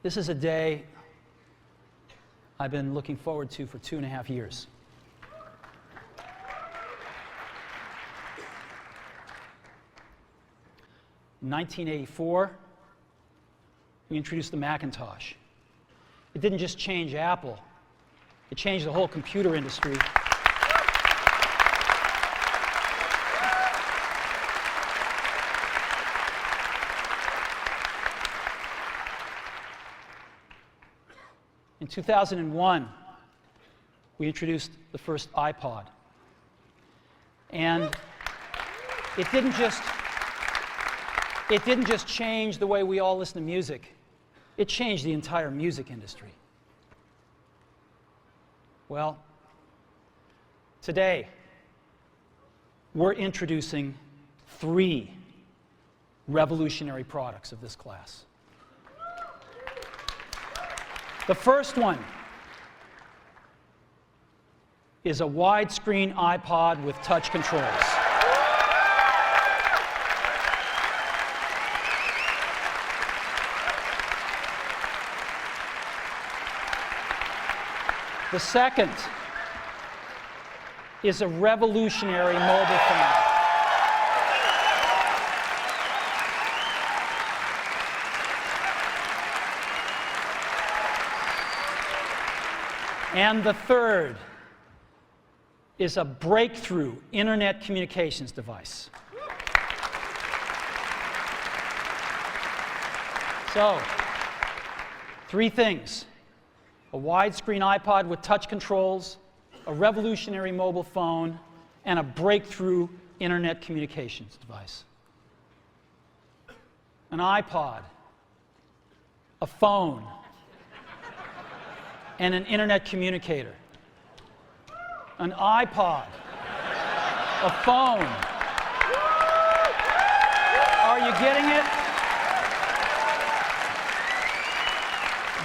This is a day I've been looking forward to for 2.5 years. In 1984, we introduced the Macintosh. It didn't just change Apple, it changed the whole computer industry. In 2001, we introduced the first iPod. And it didn't just change the way we all listen to music. It changed the entire music industry. Well, today, we're introducing 3 revolutionary products of this class. The first one is a widescreen iPod with touch controls. The second is a revolutionary mobile phone. And the third is a breakthrough internet communications device. So, 3 things: a widescreen iPod with touch controls, a revolutionary mobile phone, and a breakthrough internet communications device. An iPod, a phone, and an internet communicator. An iPod, a phone. Are you getting it?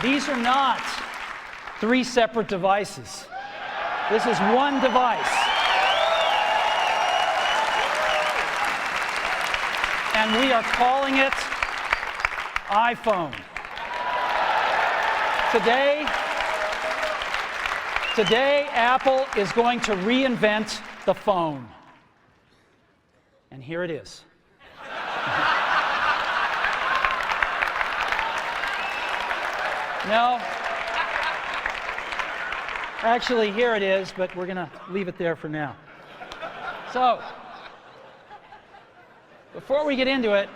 These are not 3 separate devices. This is one device. And we are calling it iPhone. Today, Apple is going to reinvent the phone. And here it is. No. Actually, here it is, but we're going to leave it there for now. So, before we get into it,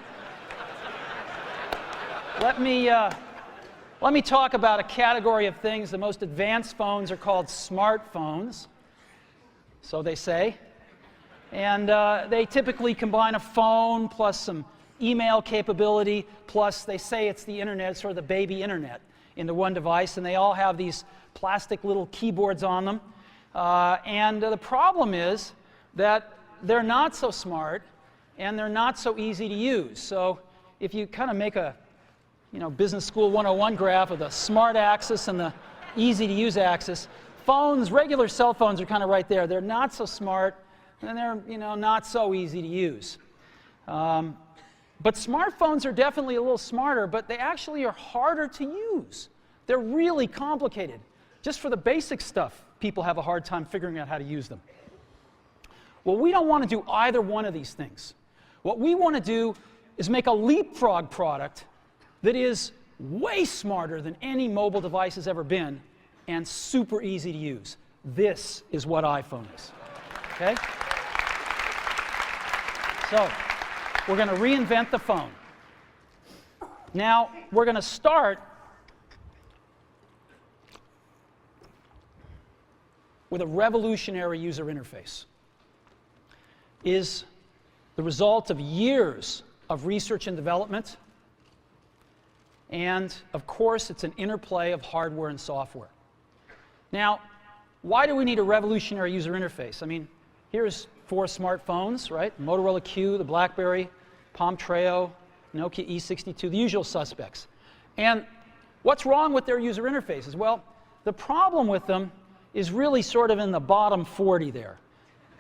let me talk about a category of things. The most advanced phones are called smartphones, so they say. And they typically combine a phone plus some email capability, plus they say it's the internet, sort of the baby internet, into one device, and they all have these plastic little keyboards on them. And the problem is that they're not so smart, and they're not so easy to use. So if you kind of make a Business School 101 graph of the smart axis and the easy to use axis, phones, regular cell phones are kind of right there. They're not so smart, and they're not so easy to use. But smartphones are definitely a little smarter, but they actually are harder to use. They're really complicated. Just for the basic stuff, people have a hard time figuring out how to use them. Well, we don't want to do either one of these things. What we want to do is make a leapfrog product that is way smarter than any mobile device has ever been and super easy to use. This is what iPhone is. Okay? So, we're going to reinvent the phone. Now, we're going to start with a revolutionary user interface. It is the result of years of research and development. And, of course, it's an interplay of hardware and software. Now, why do we need a revolutionary user interface? I mean, here's 4 smartphones, right? Motorola Q, the BlackBerry, Palm Treo, Nokia E62, the usual suspects. And what's wrong with their user interfaces? Well, the problem with them is really sort of in the bottom 40 there.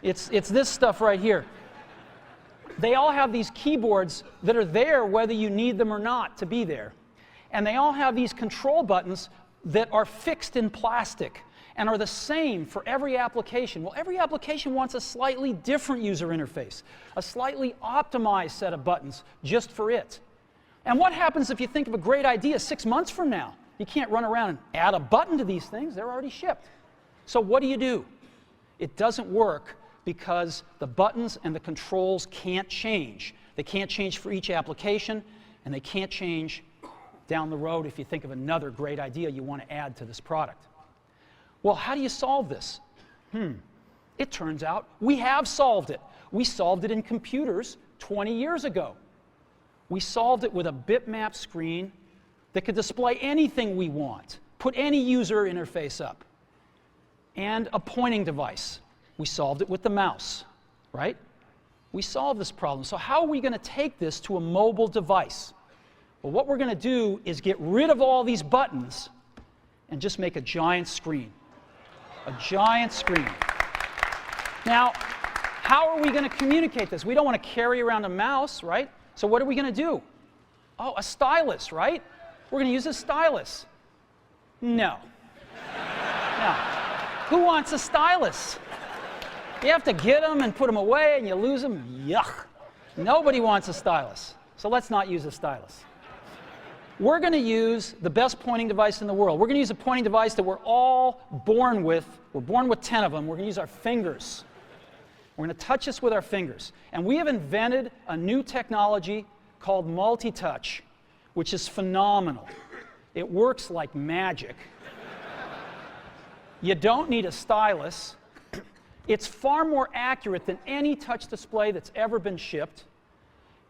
It's this stuff right here. They all have these keyboards that are there whether you need them or not to be there. And they all have these control buttons that are fixed in plastic and are the same for every application. Well, every application wants a slightly different user interface, a slightly optimized set of buttons just for it. And what happens if you think of a great idea 6 months from now? You can't run around and add a button to these things. They're already shipped. So what do? It doesn't work because the buttons and the controls can't change. They can't change for each application, and they can't change down the road if you think of another great idea you want to add to this product. Well, how do you solve this? It turns out we have solved it. We solved it in computers 20 years ago. We solved it with a bitmap screen that could display anything we want, put any user interface up, and a pointing device. We solved it with the mouse, right? We solved this problem. So how are we going to take this to a mobile device? Well, what we're going to do is get rid of all these buttons and just make a giant screen. A giant screen. Now, how are we going to communicate this? We don't want to carry around a mouse, right? So what are we going to do? Oh, a stylus, right? We're going to use a stylus. No. No. Who wants a stylus? You have to get them and put them away and you lose them. Yuck. Nobody wants a stylus. So let's not use a stylus. We're going to use the best pointing device in the world. We're going to use a pointing device that we're all born with. We're born with 10 of them. We're going to use our fingers. We're going to touch this with our fingers. And we have invented a new technology called multi-touch, which is phenomenal. It works like magic. You don't need a stylus. It's far more accurate than any touch display that's ever been shipped.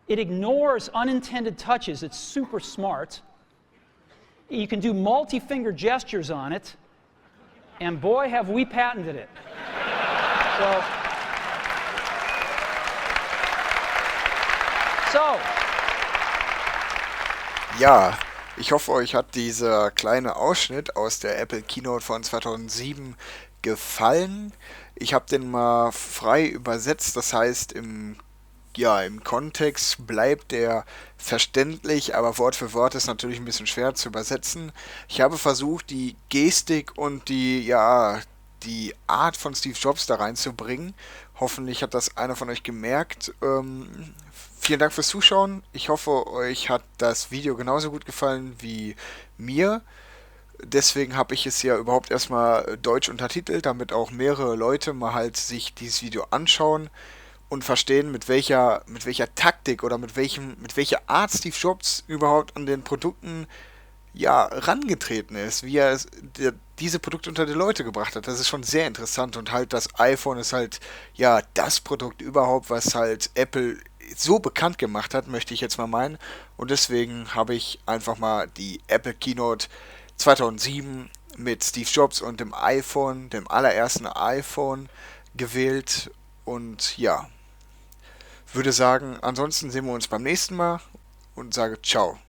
It ignores unintended touches. It's super smart. You can do multi-finger gestures on it. And boy, have we patented it. So. Ja, ich hoffe, euch hat dieser kleine Ausschnitt aus der Apple Keynote von 2007 gefallen. Ich habe den mal frei übersetzt, das heißt im Kontext bleibt der verständlich, aber Wort für Wort ist natürlich ein bisschen schwer zu übersetzen. Ich habe versucht, die Gestik und die Art von Steve Jobs da reinzubringen. Hoffentlich hat das einer von euch gemerkt. Vielen Dank fürs Zuschauen. Ich hoffe, euch hat das Video genauso gut gefallen wie mir. Deswegen habe ich es ja überhaupt erstmal deutsch untertitelt, damit auch mehrere Leute mal halt sich dieses Video anschauen und verstehen, mit welcher Taktik oder mit welcher Art Steve Jobs überhaupt an den Produkten rangetreten ist, wie er diese Produkte unter die Leute gebracht hat. Das ist schon sehr interessant und halt das iPhone ist halt das Produkt überhaupt, was halt Apple so bekannt gemacht hat, möchte ich jetzt mal meinen. Und deswegen habe ich einfach mal die Apple Keynote 2007 mit Steve Jobs und dem iPhone, dem allerersten iPhone gewählt und würde sagen, ansonsten sehen wir uns beim nächsten Mal und sage ciao.